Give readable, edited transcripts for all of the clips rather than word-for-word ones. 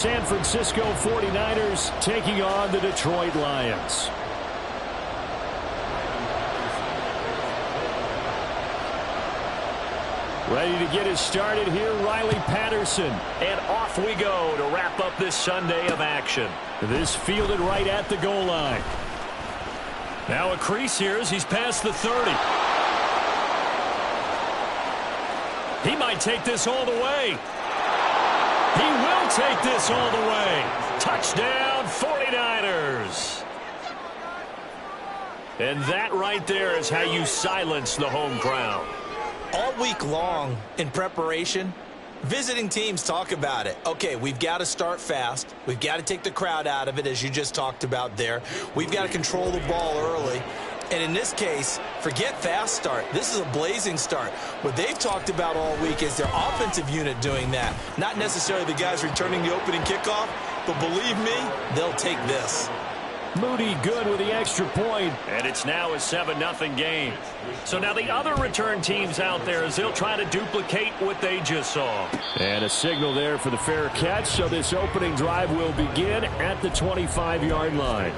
San Francisco 49ers taking on the Detroit Lions. Ready to get us started here, Riley Patterson. And off we go to wrap up this Sunday of action. This fielded right at the goal line. Now a crease here as he's past the 30. He might take this all the way. He will take this all the way. Touchdown, 49ers. And that right there is how you silence the home crowd. All week long in preparation, visiting teams talk about it. Okay, we've got to start fast. We've got to take the crowd out of it, as you just talked about there. We've got to control the ball early. And in this case, forget fast start. This is a blazing start. What they've talked about all week is their offensive unit doing that. Not necessarily the guys returning the opening kickoff, but believe me, they'll take this. Moody good with the extra point. And it's now a 7-0 game. So now the other return teams out there as they'll try to duplicate what they just saw. And a signal there for the fair catch. So this opening drive will begin at the 25-yard line.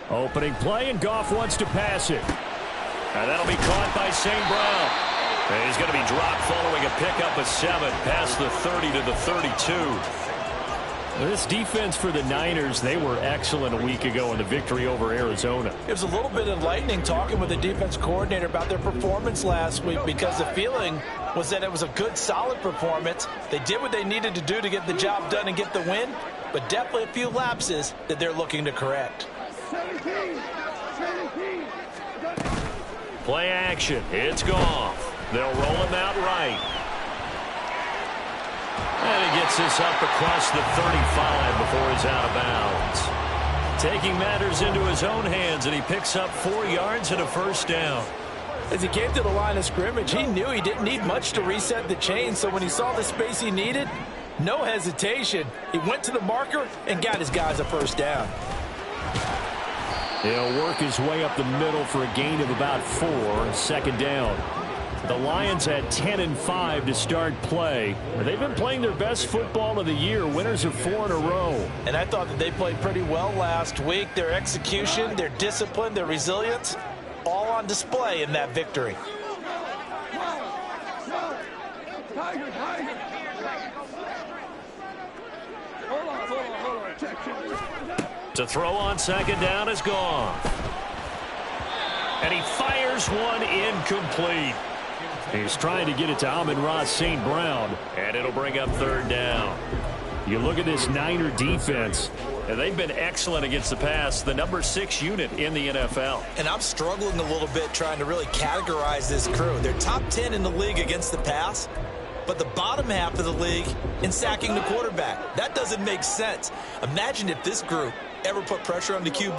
Opening play, and Goff wants to pass it. And that'll be caught by St. Brown. And he's going to be dropped following a pickup of 7 past the 30 to the 32. This defense for the Niners, they were excellent a week ago in the victory over Arizona. It was a little bit enlightening talking with the defense coordinator about their performance last week, because the feeling was that it was a good, solid performance. They did what they needed to do to get the job done and get the win, but definitely a few lapses that they're looking to correct. 17. Play action. It's Goff. They'll roll him out right. And he gets this up across the 35 before he's out of bounds. Taking matters into his own hands, and he picks up 4 yards and a first down. As he came to the line of scrimmage, he knew he didn't need much to reset the chain, so when he saw the space he needed, no hesitation. He went to the marker and got his guys a first down. He'll work his way up the middle for a gain of about 4, second down. The Lions had 10-5 to start play. They've been playing their best football of the year, winners of 4 in a row. And I thought that they played pretty well last week. Their execution, their discipline, their resilience, all on display in that victory. Tiger. Hold on. Check. To throw on second down is gone. And he fires one incomplete. He's trying to get it to Amon-Ra St. Brown. And it'll bring up third down. You look at this Niner defense. And they've been excellent against the pass, the number 6 unit in the NFL. And I'm struggling a little bit trying to really categorize this crew. They're top 10 in the league against the pass, but the bottom half of the league in sacking the quarterback. That doesn't make sense. Imagine if this group ever put pressure on the QB,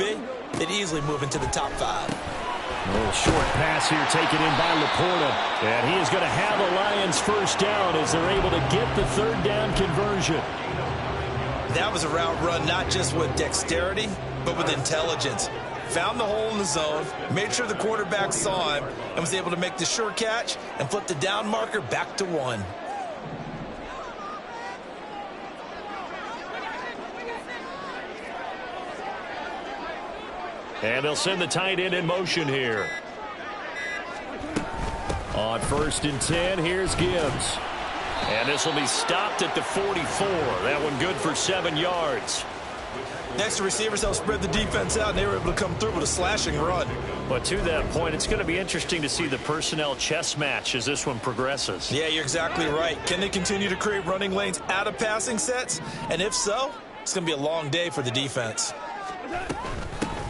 they'd easily move into the top 5. A little short pass here taken in by Laporta. And he is going to have a Lions first down as they're able to get the third down conversion. That was a route run not just with dexterity, but with intelligence. Found the hole in the zone, made sure the quarterback saw him, and was able to make the sure catch and flip the down marker back to 1. And they'll send the tight end in motion here. On 1st and 10, here's Gibbs. And this will be stopped at the 44. That one good for 7 yards. Next, the receivers helped spread the defense out, and they were able to come through with a slashing run. But to that point, it's going to be interesting to see the personnel chess match as this one progresses. Yeah, you're exactly right. Can they continue to create running lanes out of passing sets? And if so, it's going to be a long day for the defense.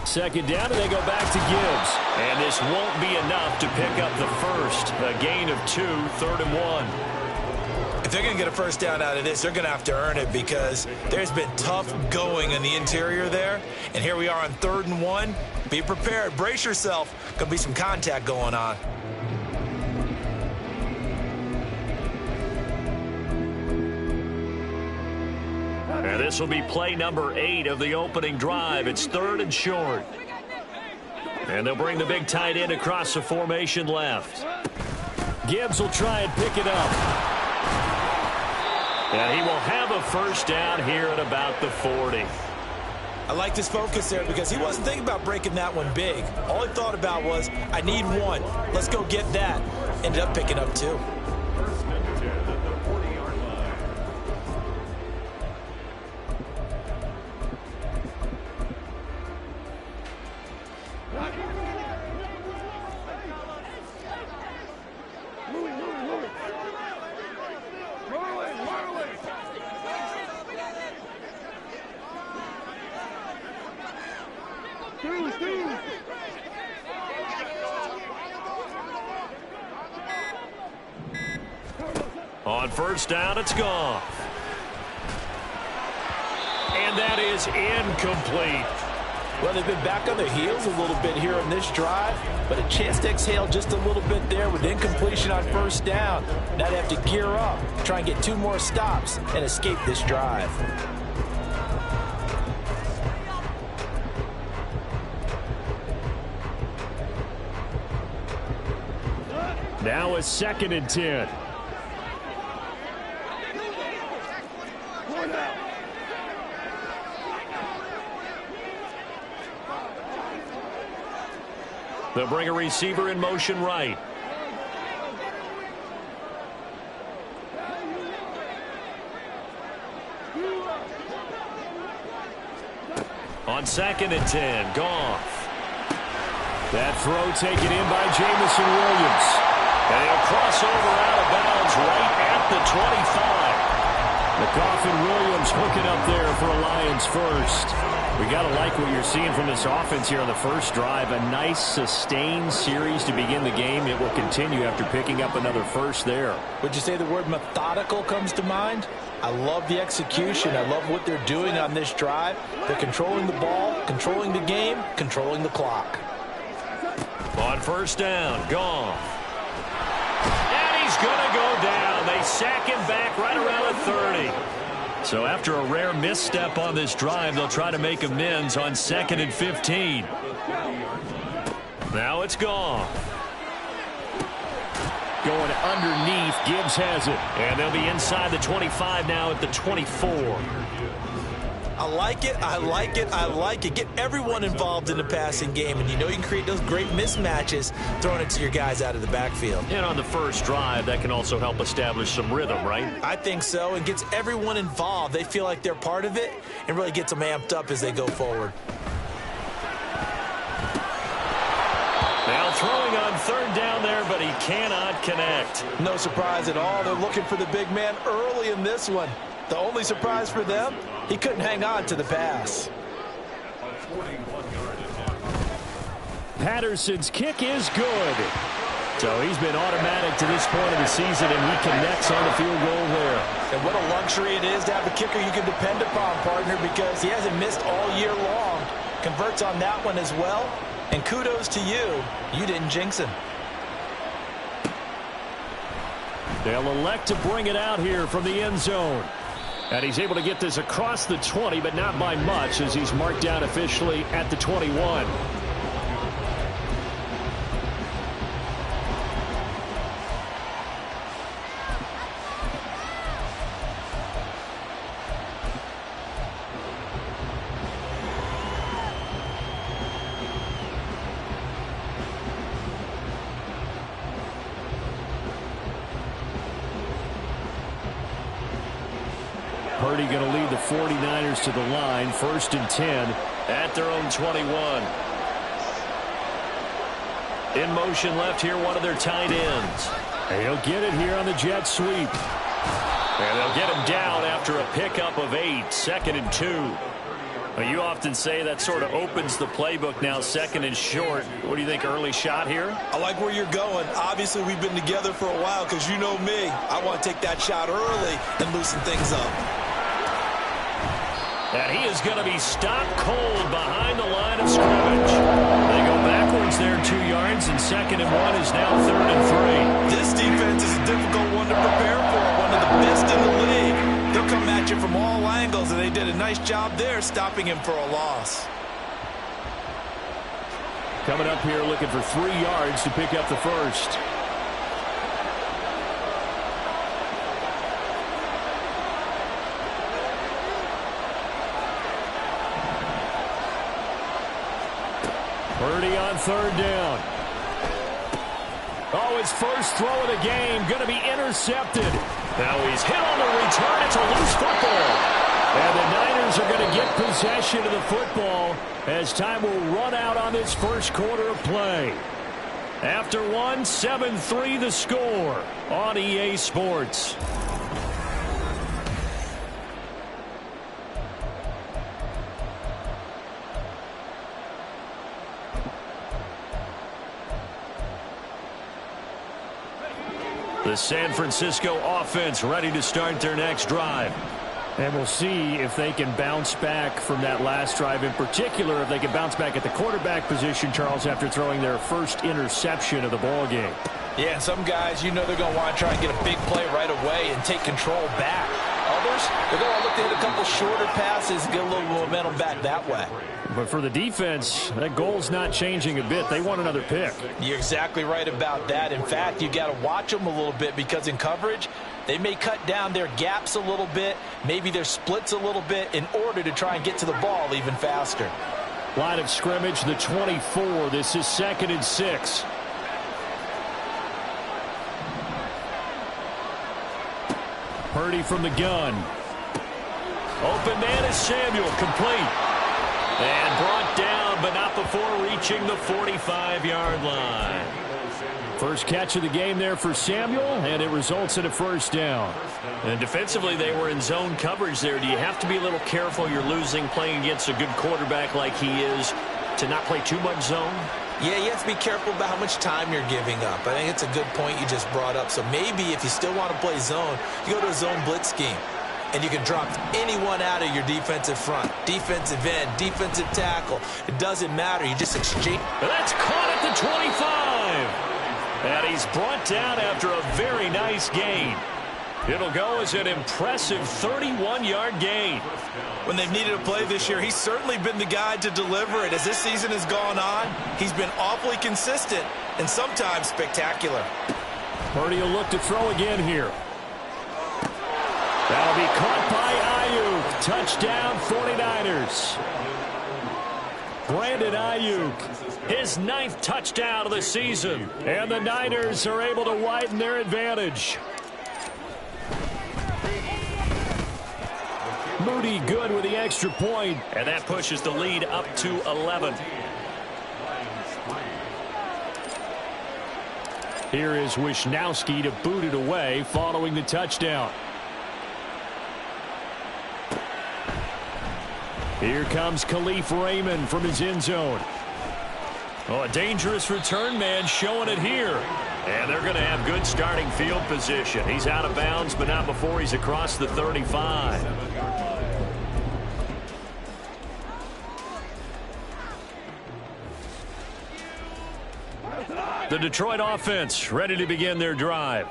Second down, and they go back to Gibbs. And this won't be enough to pick up the first. A gain of 2, 3rd and 1. If they're going to get a first down out of this, they're going to have to earn it because there's been tough going in the interior there. And here we are on 3rd and 1. Be prepared. Brace yourself. Going to be some contact going on. And this will be play number 8 of the opening drive. It's 3rd and short. And they'll bring the big tight end across the formation left. Gibbs will try and pick it up. And he will have a first down here at about the 40. I like this focus there because he wasn't thinking about breaking that one big. All he thought about was, I need one. Let's go get that. Ended up picking up 2. On first down, it's gone. And that is incomplete. Well, they've been back on their heels a little bit here on this drive, but a chance to exhale just a little bit there with incompletion on first down. Now they have to gear up, try and get 2 more stops, and escape this drive. Now a 2nd and 10. They'll bring a receiver in motion right. On 2nd and 10, Goff. That throw taken in by Jamison Williams. And he'll cross over out of bounds right at the 25. Goff and Williams hooking up there for a Lions first. We got to like what you're seeing from this offense here on the first drive. A nice sustained series to begin the game. It will continue after picking up another first there. Would you say the word methodical comes to mind? I love the execution. I love what they're doing on this drive. They're controlling the ball, controlling the game, controlling the clock. On first down, Goff. And he's going to go down. They sack him back right around the 30. So after a rare misstep on this drive, they'll try to make amends on 2nd and 15. Now it's Goff. Going underneath, Gibbs has it. And they'll be inside the 25 now at the 24. I like it, I like it, I like it. Get everyone involved in the passing game, and you know you can create those great mismatches throwing it to your guys out of the backfield. And on the first drive, that can also help establish some rhythm, right? I think so, and gets everyone involved. They feel like they're part of it and really gets them amped up as they go forward. Now throwing on 3rd down there, but he cannot connect. No surprise at all. They're looking for the big man early in this one. The only surprise for them, he couldn't hang on to the pass. Patterson's kick is good. So he's been automatic to this point of the season, and he connects on the field goal there. And what a luxury it is to have a kicker you can depend upon, partner, because he hasn't missed all year long. Converts on that one as well. And kudos to you. You didn't jinx him. They'll elect to bring it out here from the end zone. And he's able to get this across the 20, but not by much, as he's marked down officially at the 21. Purdy going to lead the 49ers to the line. 1st and 10 at their own 21. In motion left here, one of their tight ends. And he'll get it here on the jet sweep. And they'll get him down after a pickup of 8. 2nd and 2. Well, you often say that sort of opens the playbook now, second and short. What do you think, early shot here? I like where you're going. Obviously, we've been together for a while because you know me. I want to take that shot early and loosen things up. And he is going to be stopped cold behind the line of scrimmage. They go backwards there 2 yards, and 2nd and 1 is now 3rd and 3. This defense is a difficult one to prepare for, one of the best in the league. They'll come at you from all angles, and they did a nice job there stopping him for a loss. Coming up here looking for 3 yards to pick up the first. Purdy on 3rd down. Oh, his first throw of the game going to be intercepted. Now he's hit on the return. It's a loose football. And the Niners are going to get possession of the football as time will run out on this first quarter of play. After 1, 7-3 the score on EA Sports. The San Francisco offense ready to start their next drive. And we'll see if they can bounce back from that last drive, in particular if they can bounce back at the quarterback position, Charles, after throwing their first interception of the ballgame. Yeah, and some guys, you know they're going to want to try and get a big play right away and take control back. Others, they're going to look to hit a couple shorter passes and get a little momentum back that way. But for the defense, that goal's not changing a bit. They want another pick. You're exactly right about that. In fact, you got to watch them a little bit because in coverage, they may cut down their gaps a little bit, maybe their splits a little bit in order to try and get to the ball even faster. Line of scrimmage, the 24. This is 2nd and 6. Purdy from the gun. Open man is Samuel, complete. And brought down, but not before reaching the 45-yard line. First catch of the game there for Samuel, and it results in a first down. And defensively, they were in zone coverage there. Do you have to be a little careful you're losing playing against a good quarterback like he is to not play too much zone? Yeah, you have to be careful about how much time you're giving up. I think it's a good point you just brought up. So maybe if you still want to play zone, you go to a zone blitz scheme. And you can drop anyone out of your defensive front. Defensive end, defensive tackle. It doesn't matter. You just exchange. And that's caught at the 25. And he's brought down after a very nice gain. It'll go as an impressive 31-yard gain. When they've needed a play this year, he's certainly been the guy to deliver it. As this season has gone on, he's been awfully consistent and sometimes spectacular. Purdy will look to throw again here. That'll be caught by Ayuk. Touchdown, 49ers. Brandon Ayuk, his 9th touchdown of the season. And the Niners are able to widen their advantage. Moody good with the extra point. And that pushes the lead up to 11. Here is Wisnowski to boot it away following the touchdown. Here comes Khalif Raymond from his end zone. Oh, a dangerous return man showing it here. And they're going to have good starting field position. He's out of bounds, but not before he's across the 35. The Detroit offense ready to begin their drive.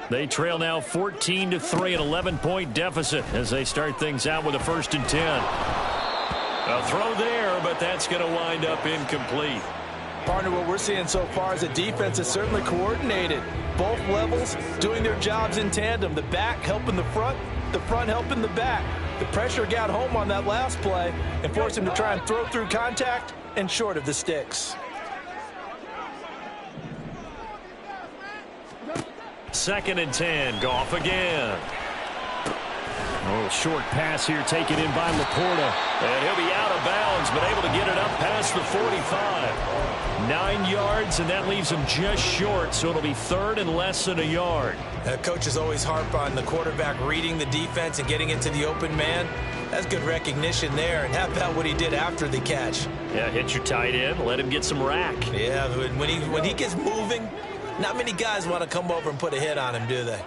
They trail now 14-3, an 11-point deficit as they start things out with a 1st and 10. A throw there, but that's going to wind up incomplete. Partner, what we're seeing so far is the defense is certainly coordinated. Both levels doing their jobs in tandem. The back helping the front helping the back. The pressure got home on that last play and forced him to try and throw through contact and short of the sticks. 2nd and 10. Goff again. Oh, short pass here taken in by Laporta. And he'll be out of bounds, but able to get it up past the 45. 9 yards, and that leaves him just short, so it'll be 3rd and less than a yard. Coaches always harp on the quarterback reading the defense and getting into the open man. That's good recognition there. And how about what he did after the catch? Yeah, hit your tight end, let him get some rack. Yeah, when he gets moving, not many guys want to come over and put a hit on him, do they?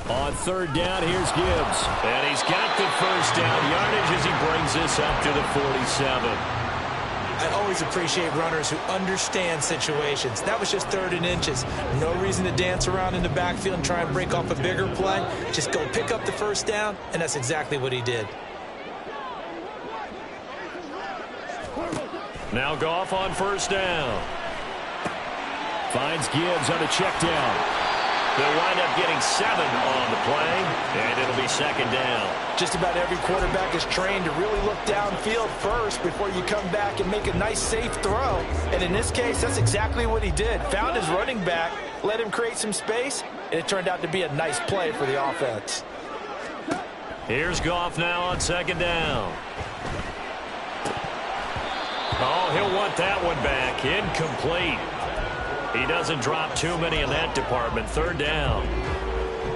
On third down, here's Gibbs. And he's got the first down yardage as he brings this up to the 47. I always appreciate runners who understand situations. That was just 3rd and inches. No reason to dance around in the backfield and try and break off a bigger play. Just go pick up the first down, and that's exactly what he did. Now Goff on first down. Finds Gibbs on a check down. They'll wind up getting 7 on the play, and it'll be 2nd down. Just about every quarterback is trained to really look downfield first before you come back and make a nice, safe throw. And in this case, that's exactly what he did. Found his running back, let him create some space, and it turned out to be a nice play for the offense. Here's Goff now on 2nd down. Oh, he'll want that one back. Incomplete. He doesn't drop too many in that department. 3rd down.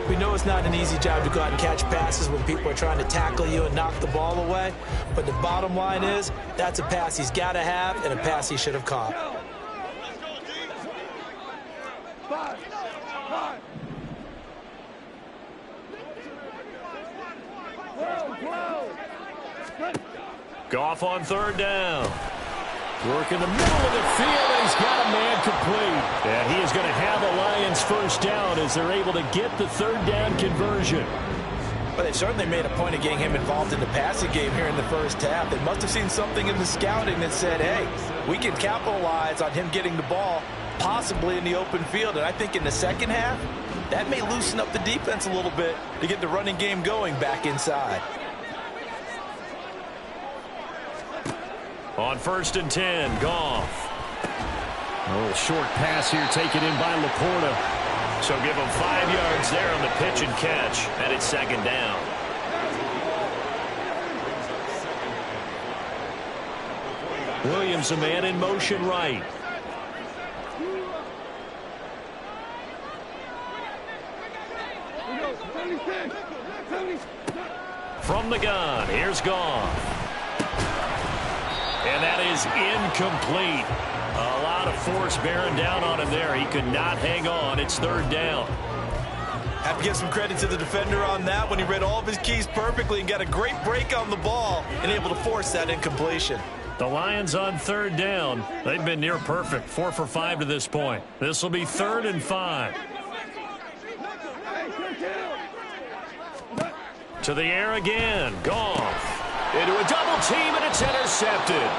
We know it's not an easy job to go out and catch passes when people are trying to tackle you and knock the ball away. But the bottom line is, that's a pass he's got to have and a pass he should have caught. Goff on 3rd down. Work in the middle of the field, and he's got a man complete. And he is going to have the Lions first down as they're able to get the 3rd down conversion. But they certainly made a point of getting him involved in the passing game here in the first half. They must have seen something in the scouting that said, hey, we can capitalize on him getting the ball, possibly in the open field. And I think in the second half, that may loosen up the defense a little bit to get the running game going back inside. On 1st and 10, Goff. A little short pass here taken in by Laporta. So give him 5 yards there on the pitch and catch, and it's 2nd down. Williams, a man in motion right. From the gun, here's Goff. And that is incomplete. A lot of force bearing down on him there. He could not hang on. It's 3rd down. Have to give some credit to the defender on that when he read all of his keys perfectly and got a great break on the ball and able to force that incompletion. The Lions on 3rd down. They've been near perfect. 4 for 5 to this point. This will be 3rd and 5. To the air again. Goff. Into a double team, and it's intercepted.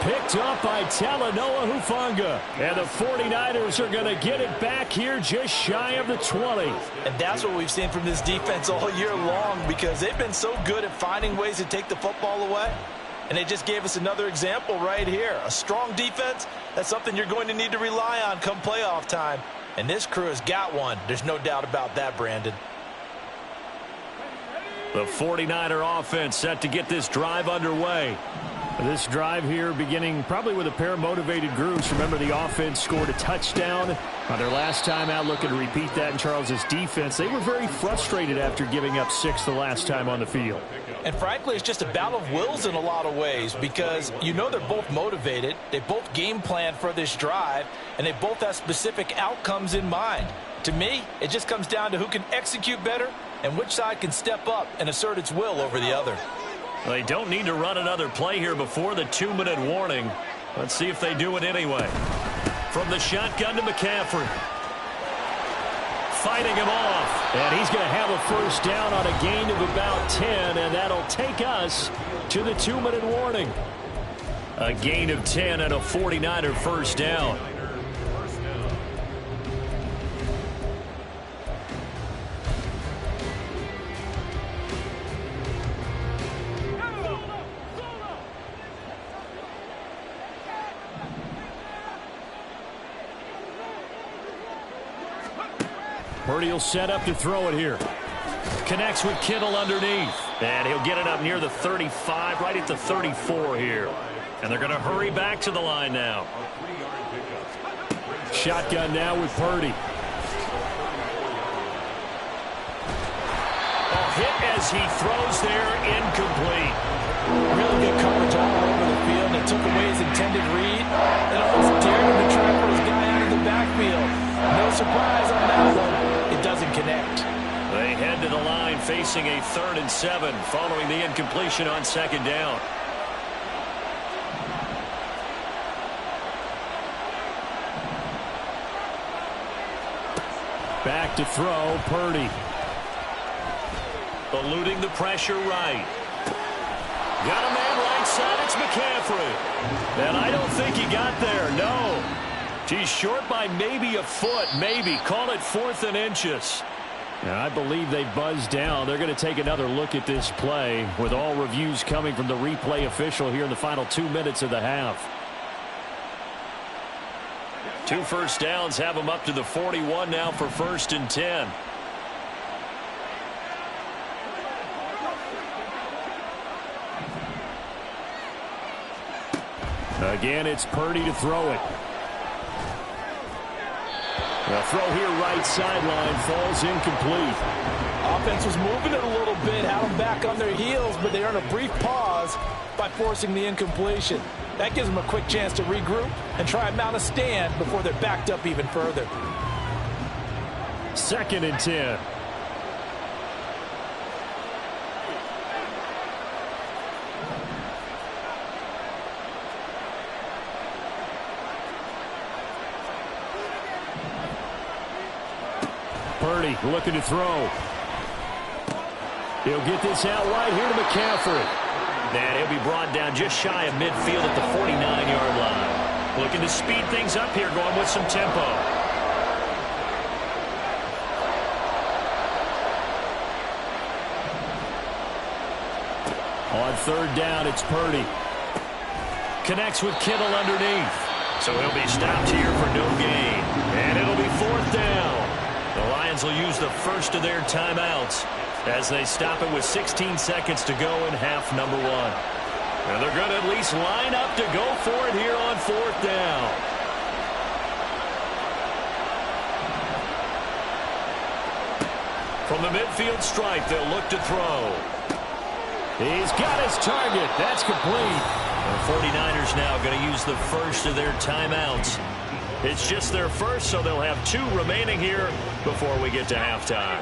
Picked up by Talanoa Hufanga. And the 49ers are going to get it back here just shy of the 20. And that's what we've seen from this defense all year long, because they've been so good at finding ways to take the football away. And they just gave us another example right here. A strong defense, that's something you're going to need to rely on come playoff time. And this crew has got one. There's no doubt about that, Brandon. The 49er offense set to get this drive underway. This drive here beginning probably with a pair of motivated groups. Remember, the offense scored a touchdown on their last time out, looking to repeat that in Charles's defense. They were very frustrated after giving up 6 the last time on the field. And frankly, it's just a battle of wills in a lot of ways, because you know they're both motivated. They both game plan for this drive, and they both have specific outcomes in mind. To me, it just comes down to who can execute better and which side can step up and assert its will over the other. They don't need to run another play here before the 2-minute warning. Let's see if they do it anyway. From the shotgun to McCaffrey. Fighting him off. And he's going to have a first down on a gain of about 10, and that'll take us to the 2-minute warning. A gain of 10 and a 49er first down. Purdy will set up to throw it here. Connects with Kittle underneath. And he'll get it up near the 35, right at the 34 here. And they're going to hurry back to the line now. Shotgun now with Purdy. Oh, hit as he throws there, incomplete. Really good coverage all over the field. They took away his intended read and almost dared him to try to put his guy out of the backfield. No surprise on that one. It doesn't connect. They head to the line facing a 3rd and 7 following the incompletion on 2nd down. Back to throw, Purdy. Eluding the pressure right. Got a man right side, it's McCaffrey. And I don't think he got there, no. He's short by maybe a foot, maybe. Call it 4th and inches. And I believe they buzzed down. They're going to take another look at this play with all reviews coming from the replay official here in the final 2 minutes of the half. 2 first downs have them up to the 41 now for 1st and 10. Again, it's Purdy to throw it. The throw here right sideline falls incomplete. Offense was moving it a little bit, had them back on their heels, but they earned a brief pause by forcing the incompletion. That gives them a quick chance to regroup and try and mount a stand before they're backed up even further. 2nd and 10. Purdy looking to throw. He'll get this out right here to McCaffrey. And he'll be brought down just shy of midfield at the 49-yard line. Looking to speed things up here, going with some tempo. On 3rd down, it's Purdy. Connects with Kittle underneath. So he'll be stopped here for no gain. And it'll be 4th down. The Lions will use the first of their timeouts as they stop it with 16 seconds to go in half number 1. And they're going to at least line up to go for it here on 4th down. From the midfield stripe, they'll look to throw. He's got his target. That's complete. The 49ers now going to use the first of their timeouts. It's just their first, so they'll have 2 remaining here before we get to halftime.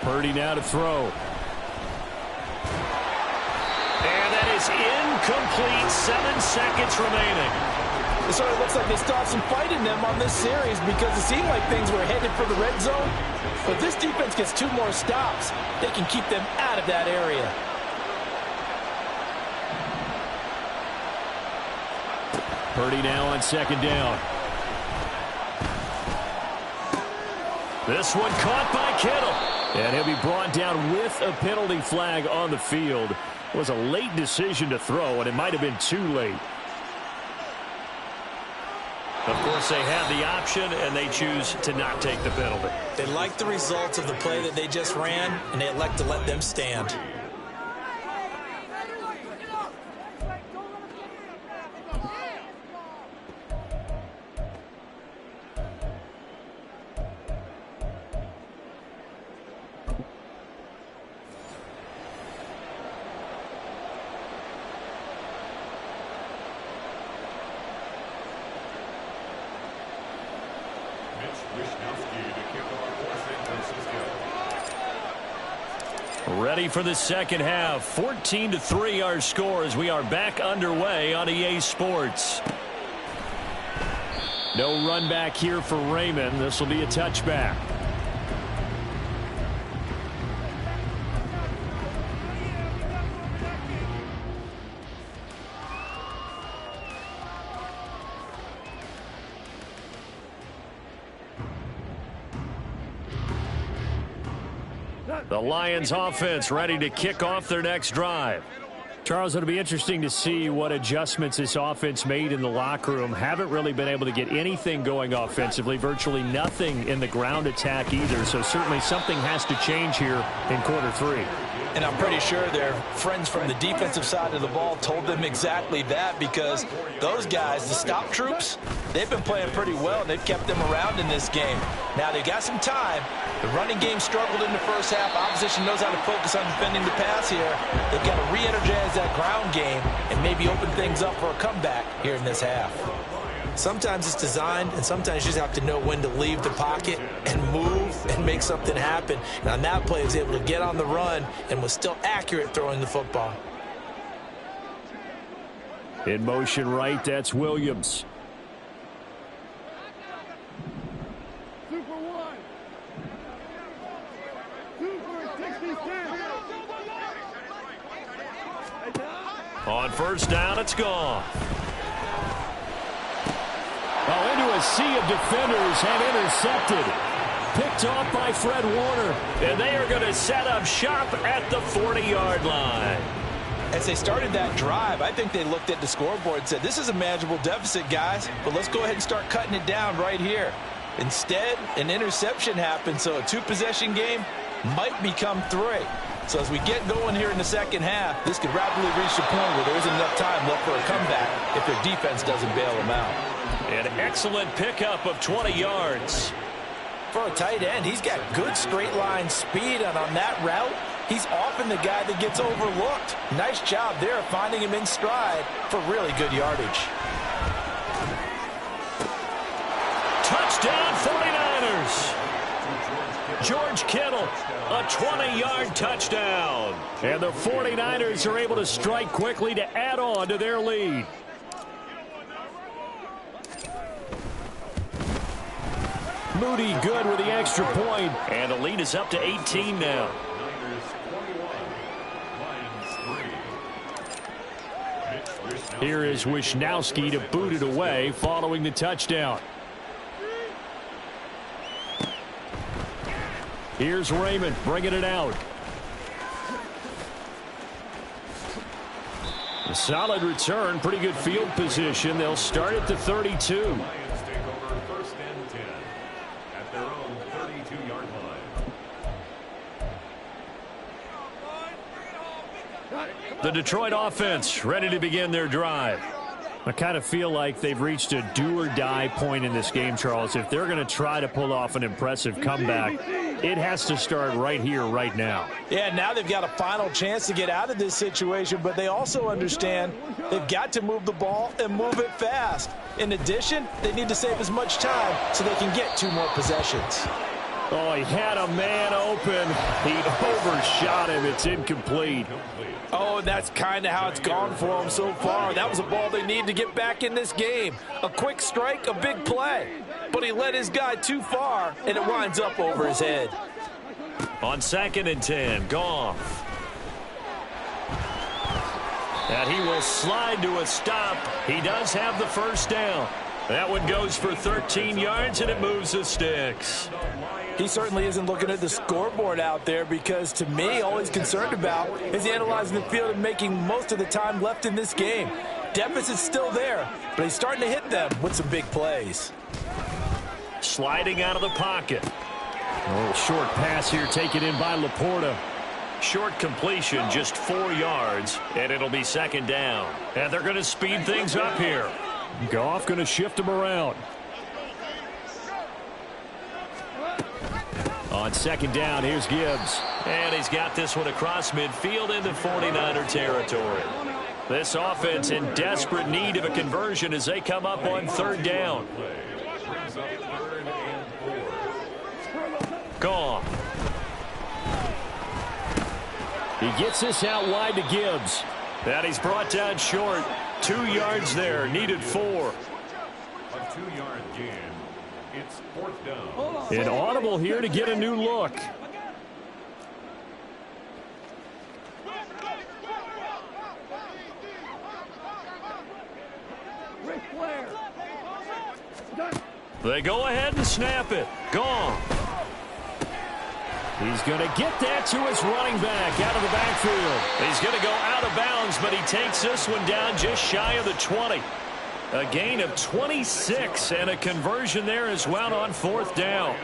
Purdy now to throw. Incomplete. 7 seconds remaining. It sort of looks like they still have some fight in them on this series because it seemed like things were headed for the red zone. But if this defense gets 2 more stops, they can keep them out of that area. Purdy now on 2nd down. This one caught by Kittle. And he'll be brought down with a penalty flag on the field. It was a late decision to throw, and it might have been too late. Of course, they have the option, and they choose to not take the penalty. They like the results of the play that they just ran, and they elect to let them stand. Ready for the second half. 14-3 our score as we are back underway on EA Sports. No run back here for Raymond. This will be a touchback. The Lions offense ready to kick off their next drive. Charles, it'll be interesting to see what adjustments this offense made in the locker room. Haven't really been able to get anything going offensively, virtually nothing in the ground attack either. So certainly something has to change here in quarter three. And I'm pretty sure their friends from the defensive side of the ball told them exactly that, because those guys, the stop troops, they've been playing pretty well, and they've kept them around in this game. Now, they got some time. The running game struggled in the first half. Opposition knows how to focus on defending the pass here. They've got to re-energize that ground game and maybe open things up for a comeback here in this half. Sometimes it's designed, and sometimes you just have to know when to leave the pocket and move and make something happen. And on that play, he was able to get on the run and was still accurate throwing the football. In motion right, that's Williams. Super one. Super 66. On first down, it's gone. Oh, into a sea of defenders and intercepted. Picked off by Fred Warner. And they are going to set up shop at the 40-yard line. As they started that drive, I think they looked at the scoreboard and said, this is a manageable deficit, guys, but let's go ahead and start cutting it down right here. Instead, an interception happened, so a two-possession game might become three. So as we get going here in the second half, this could rapidly reach the point where there isn't enough time left for a comeback if their defense doesn't bail them out. An excellent pickup of 20 yards. For a tight end, he's got good straight line speed, and on that route, he's often the guy that gets overlooked. Nice job there finding him in stride for really good yardage. Touchdown 49ers. George Kittle, a 20-yard touchdown. And the 49ers are able to strike quickly to add on to their lead. Moody good with the extra point. And the lead is up to 18 now. Here is Wisnowski to boot it away following the touchdown. Here's Raymond bringing it out. A solid return, pretty good field position. They'll start at the 32. The Detroit offense ready to begin their drive. I kind of feel like they've reached a do-or-die point in this game, Charles. If they're going to try to pull off an impressive comeback, it has to start right here, right now. Yeah, now they've got a final chance to get out of this situation, but they also understand they've got to move the ball and move it fast. In addition, they need to save as much time so they can get 2 more possessions. Oh, he had a man open. He overshot him. It's incomplete. Oh, and that's kind of how it's gone for them so far. That was a ball they need to get back in this game. A quick strike, a big play. But he led his guy too far, and it winds up over his head. On 2nd and 10, Goff. And he will slide to a stop. He does have the first down. That one goes for 13 yards, and it moves the sticks. He certainly isn't looking at the scoreboard out there, because to me, all he's concerned about is analyzing the field and making most of the time left in this game. Deficit's still there, but he's starting to hit them with some big plays. Sliding out of the pocket. A little short pass here taken in by Laporta. Short completion, just 4 yards, and it'll be 2nd down. And they're going to speed things up here. Goff going to shift him around. On 2nd down, here's Gibbs. And he's got this one across midfield into 49er territory. This offense in desperate need of a conversion as they come up on 3rd down. Goff. He gets this out wide to Gibbs. That he's brought down short. 2 yards there, needed 4. A 2-yard gain. It's 4th down. An audible here to get a new look. They go ahead and snap it. Gone. He's going to get that to his running back out of the backfield. He's going to go out of bounds, but he takes this one down just shy of the 20. A gain of 26 and a conversion there as well on 4th down.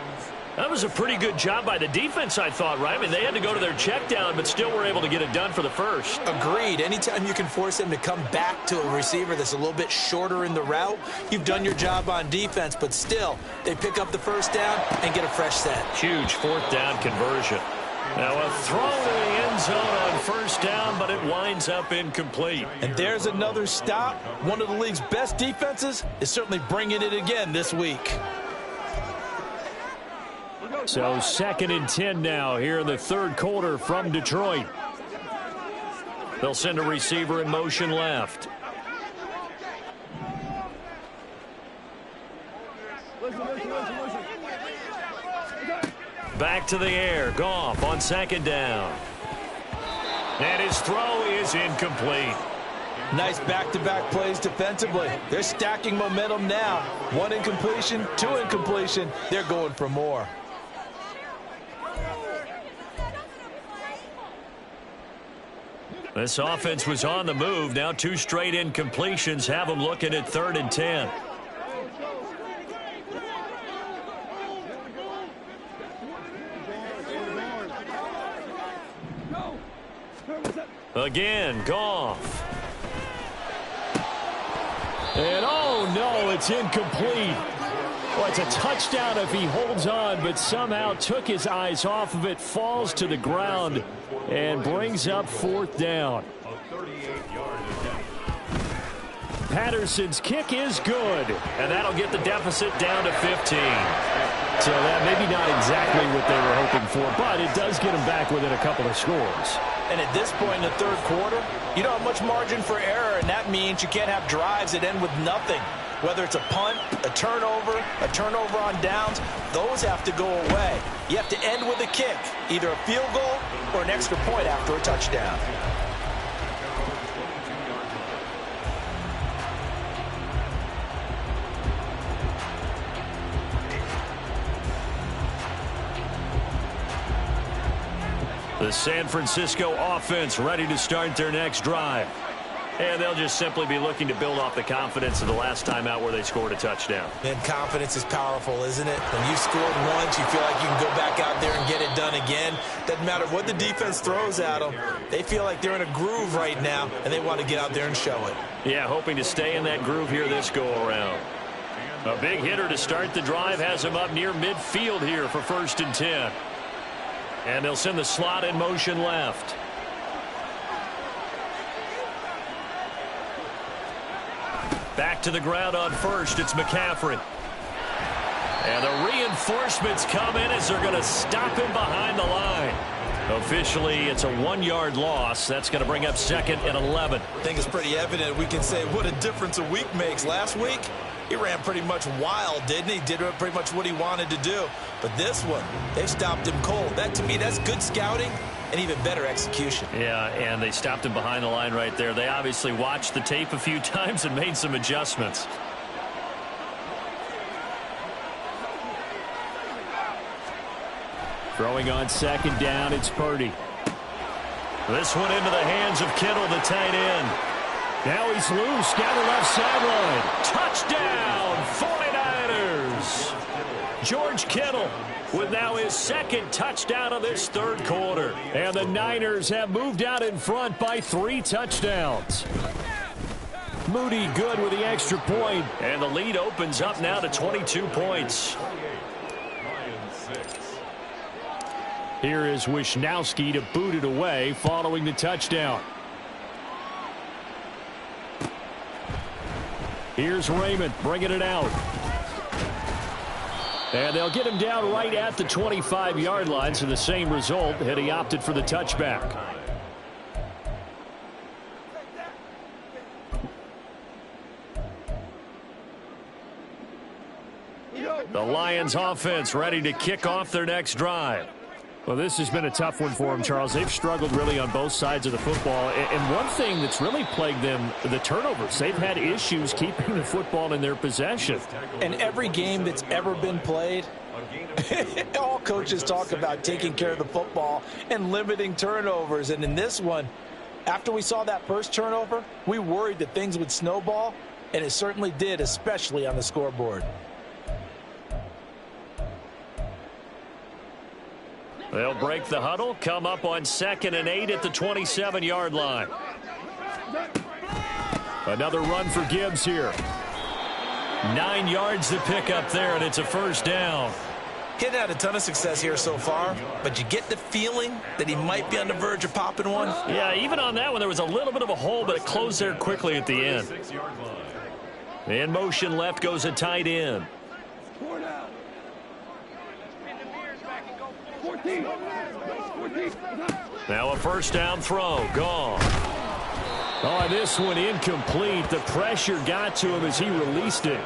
That was a pretty good job by the defense, I thought, right? I mean, they had to go to their check down, but still were able to get it done for the first. Agreed. Anytime you can force them to come back to a receiver that's a little bit shorter in the route, you've done your job on defense, but still, they pick up the first down and get a fresh set. Huge 4th down conversion. Now a throw to the end zone on 1st down, but it winds up incomplete. And there's another stop. One of the league's best defenses is certainly bringing it again this week. So 2nd and 10 now here in the 3rd quarter from Detroit. They'll send a receiver in motion left. Back to the air. Goff on 2nd down. And his throw is incomplete. Nice back-to-back plays defensively. They're stacking momentum now. 1 incompletion, 2 incompletion. They're going for more. This offense was on the move. Now 2 straight incompletions have them looking at 3rd and 10. Again, Goff. And oh no, it's incomplete. Well, it's a touchdown if he holds on, but somehow took his eyes off of it, falls to the ground, and brings up 4th down. Patterson's kick is good. And that'll get the deficit down to 15. So that maybe not exactly what they were hoping for, but it does get them back within a couple of scores. And at this point in the 3rd quarter, you don't have much margin for error, and that means you can't have drives that end with nothing. Whether it's a punt, a turnover on downs, those have to go away. You have to end with a kick, either a field goal or an extra point after a touchdown. The San Francisco offense ready to start their next drive. And they'll just simply be looking to build off the confidence of the last time out where they scored a touchdown. And confidence is powerful, isn't it? When you scored once, you feel like you can go back out there and get it done again. Doesn't matter what the defense throws at them. They feel like they're in a groove right now, and they want to get out there and show it. Yeah, hoping to stay in that groove here this go-around. A big hitter to start the drive has him up near midfield here for 1st and 10. And they'll send the slot in motion left. Back to the ground on 1st. It's McCaffrey. And the reinforcements come in as they're going to stop him behind the line. Officially, it's a 1-yard loss. That's going to bring up 2nd and 11. I think it's pretty evident. We can say what a difference a week makes. Last week, he ran pretty much wild, didn't he? Did pretty much what he wanted to do. But this one, they stopped him cold. That, to me, that's good scouting and even better execution. Yeah, and they stopped him behind the line right there. They obviously watched the tape a few times and made some adjustments. Throwing on 2nd down, it's Purdy. This one into the hands of Kittle, the tight end. Now he's loose down the left sideline. Touchdown, 49ers. George Kittle with now his 2nd touchdown of this 3rd quarter. And the Niners have moved out in front by 3 touchdowns. Moody good with the extra point. And the lead opens up now to 22 points. Here is Wisnowski to boot it away following the touchdown. Here's Raymond bringing it out. And they'll get him down right at the 25-yard line, so the same result, and he opted for the touchback. The Lions offense ready to kick off their next drive. Well, this has been a tough one for them, Charles. They've struggled really on both sides of the football. And one thing that's really plagued them, the turnovers. They've had issues keeping the football in their possession. And every game that's ever been played, A gain of 2. All coaches talk about taking care of the football and limiting turnovers. And in this one, after we saw that first turnover, we worried that things would snowball, and it certainly did, especially on the scoreboard. They'll break the huddle, come up on 2nd and 8 at the 27-yard line. Another run for Gibbs here. 9 yards to pick up there, and it's a first down. He hadn't had a ton of success here so far, but you get the feeling that he might be on the verge of popping one. Yeah, even on that one, there was a little bit of a hole, but it closed there quickly at the end. In motion left goes a tight end. 14. Now a first down throw. Gone. Oh, this one incomplete. The pressure got to him as he released it.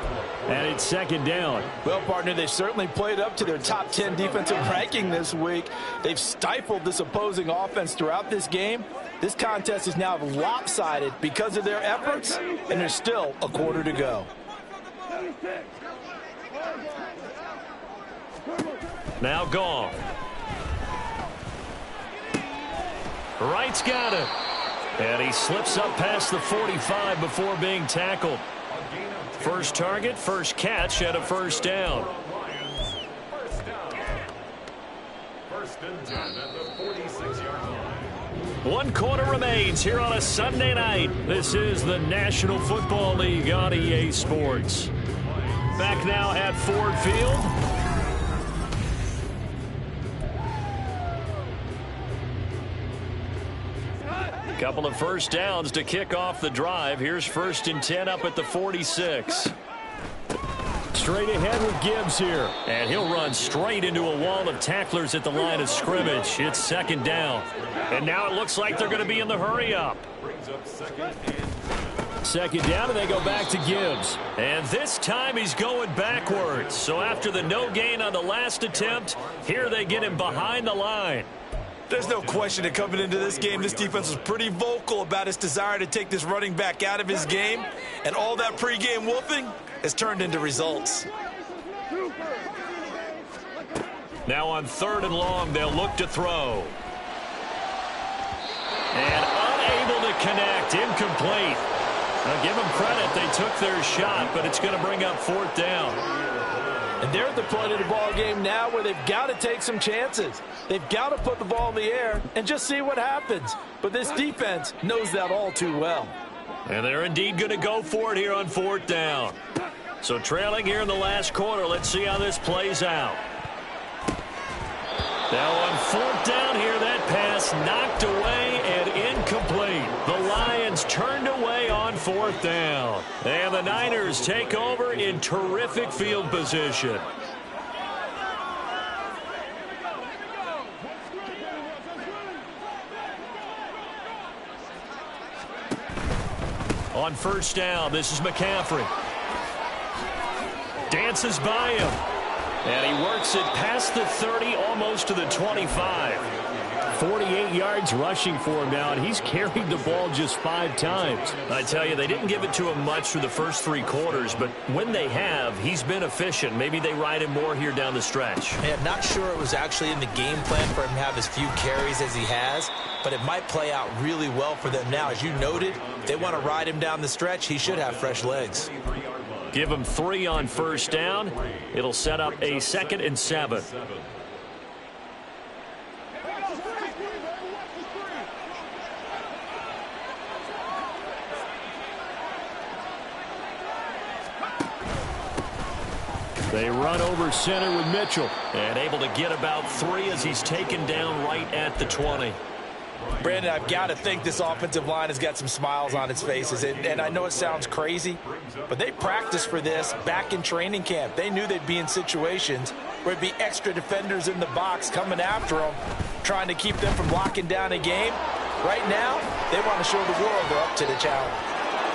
And it's 2nd down. Well, partner, they certainly played up to their top 10 defensive ranking this week. They've stifled this opposing offense throughout this game. This contest is now lopsided because of their efforts, and there's still a quarter to go. Now Gone. Wright's got it. And he slips up past the 45 before being tackled. First target, first catch, and a first down. First and 10 at the 46-yard line. 1 quarter remains here on a Sunday night. This is the National Football League on EA Sports. Back now at Ford Field. Couple of first downs to kick off the drive. Here's 1st and 10 up at the 46. Straight ahead with Gibbs here. And he'll run straight into a wall of tacklers at the line of scrimmage. It's 2nd down. And now it looks like they're going to be in the hurry up. Brings up 2nd and 2nd down, and they go back to Gibbs. And this time he's going backwards. So after the no gain on the last attempt, here they get him behind the line. There's no question that coming into this game, this defense was pretty vocal about its desire to take this running back out of his game. And all that pregame wolfing has turned into results. Now on 3rd and long, they'll look to throw. And unable to connect, incomplete. Now give them credit, they took their shot, but it's going to bring up 4th down. And they're at the point of the ball game now where they've got to take some chances. They've got to put the ball in the air and just see what happens. But this defense knows that all too well. And they're indeed going to go for it here on 4th down. So trailing here in the last quarter, let's see how this plays out. Now on 4th down here, that pass knocked away and incomplete. The Lions turned away on 4th down. And the Niners take over in terrific field position. On 1st down, this is McCaffrey. Dances by him. And he works it past the 30, almost to the 25. 48 yards rushing for him now, and he's carried the ball just 5 times. I tell you, they didn't give it to him much through the first 3 quarters, but when they have, he's been efficient. Maybe they ride him more here down the stretch. Man, not sure it was actually in the game plan for him to have as few carries as he has, but it might play out really well for them now. As you noted, if they want to ride him down the stretch, he should have fresh legs. Give him 3 on 1st down. It'll set up a 2nd and 7. They run over center with Mitchell. And able to get about 3 as he's taken down right at the 20. Brandon, I've got to think this offensive line has got some smiles on its faces. And I know it sounds crazy, but they practiced for this back in training camp. They knew they'd be in situations where it'd be extra defenders in the box coming after them, trying to keep them from locking down a game. Right now, they want to show the world they're up to the challenge.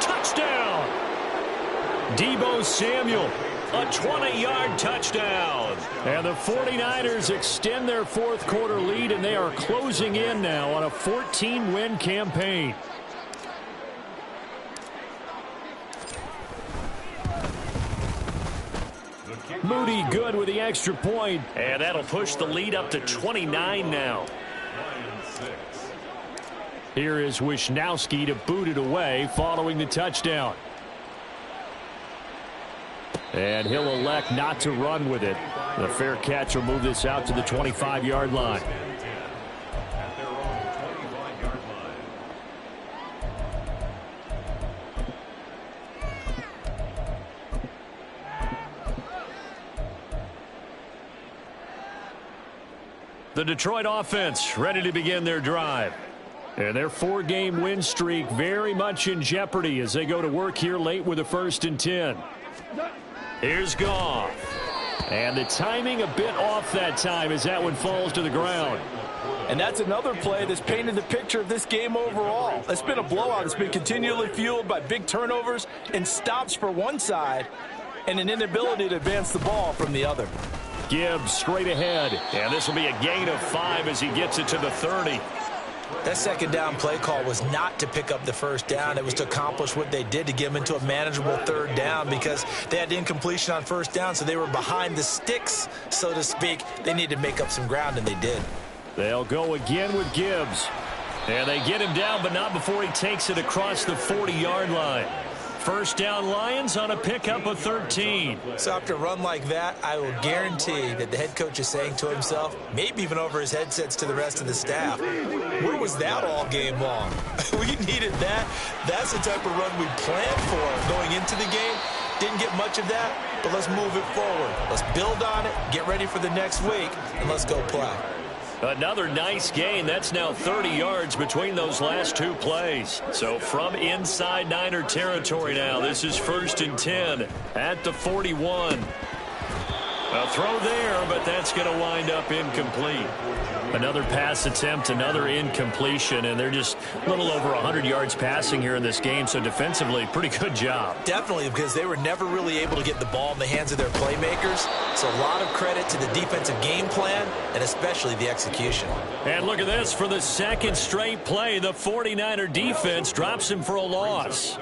Touchdown! Deebo Samuel. A 20-yard touchdown. And the 49ers extend their 4th quarter lead, and they are closing in now on a 14-win campaign. The kick Moody good with the extra point. And that'll push the lead up to 29 now. Here is Wisnowski to boot it away following the touchdown. And he'll elect not to run with it. The fair catch will move this out to the 25-yard line. The Detroit offense ready to begin their drive. And their 4-game win streak very much in jeopardy as they go to work here late with a 1st and 10. Here's Goff. And the timing a bit off that time as that one falls to the ground. And that's another play that's painted the picture of this game overall. It's been a blowout. It's been continually fueled by big turnovers and stops for one side and an inability to advance the ball from the other. Gibbs straight ahead. And this will be a gain of 5 as he gets it to the 30. That second down play call was not to pick up the first down. It was to accomplish what they did to get them into a manageable 3rd down because they had incompletion on 1st down, so they were behind the sticks, so to speak. They needed to make up some ground, and they did. They'll go again with Gibbs. And they get him down, but not before he takes it across the 40-yard line. 1st down Lions on a pickup of 13. So after a run like that, I will guarantee that the head coach is saying to himself, maybe even over his headsets to the rest of the staff, where was that all game long? We needed that. That's the type of run we planned for going into the game. Didn't get much of that, but let's move it forward. Let's build on it, get ready for the next week, and let's go play. Another nice gain. That's now 30 yards between those last 2 plays. So from inside Niner territory now, this is 1st and 10 at the 41. A throw there, but that's going to wind up incomplete. Another pass attempt, another incompletion, and they're just a little over 100 yards passing here in this game, so defensively, pretty good job. Definitely, because they were never really able to get the ball in the hands of their playmakers. So a lot of credit to the defensive game plan, and especially the execution. And look at this. For the 2nd straight play, the 49er defense drops him for a loss.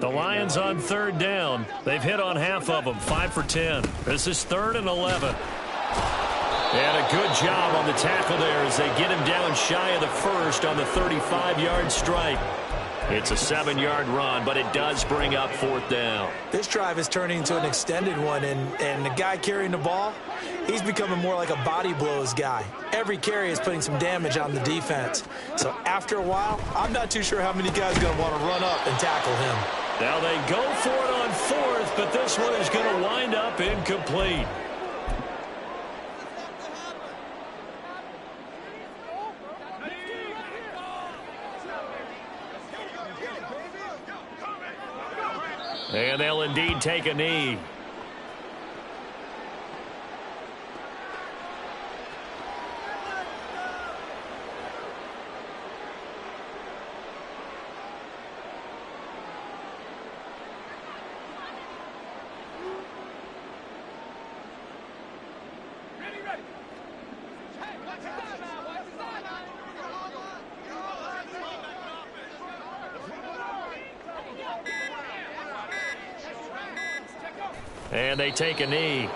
The Lions on 3rd down. They've hit on half of them, 5 for 10. This is 3rd and 11. And a good job on the tackle there as they get him down shy of the 1st on the 35-yard strike. It's a 7-yard run, but it does bring up 4th down. This drive is turning into an extended one, and the guy carrying the ball, he's becoming more like a body blows guy. Every carry is putting some damage on the defense. So after a while, I'm not too sure how many guys are going to want to run up and tackle him. Now they go for it on 4th, but this one is going to wind up incomplete. And they'll indeed take a knee. And they take a knee.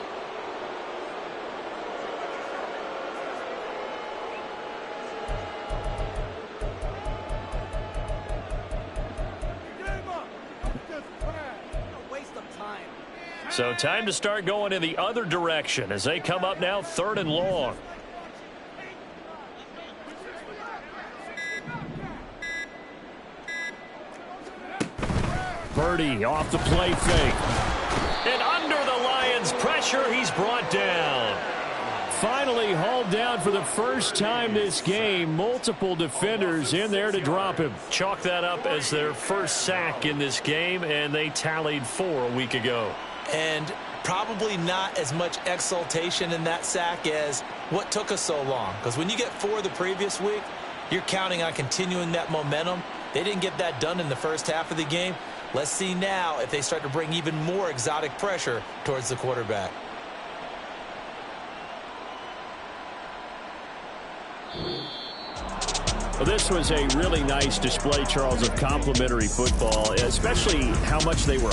So time to start going in the other direction as they come up now 3rd and long. Purdy off the play fake. And under the Lions' pressure, he's brought down. Finally hauled down for the first time this game. Multiple defenders in there to drop him. Chalk that up as their first sack in this game, and they tallied 4 a week ago. And probably not as much exultation in that sack as what took us so long. Because when you get 4 the previous week, you're counting on continuing that momentum. They didn't get that done in the first half of the game. Let's see now if they start to bring even more exotic pressure towards the quarterback. Well, this was a really nice display, Charles, of complimentary football, especially how much they were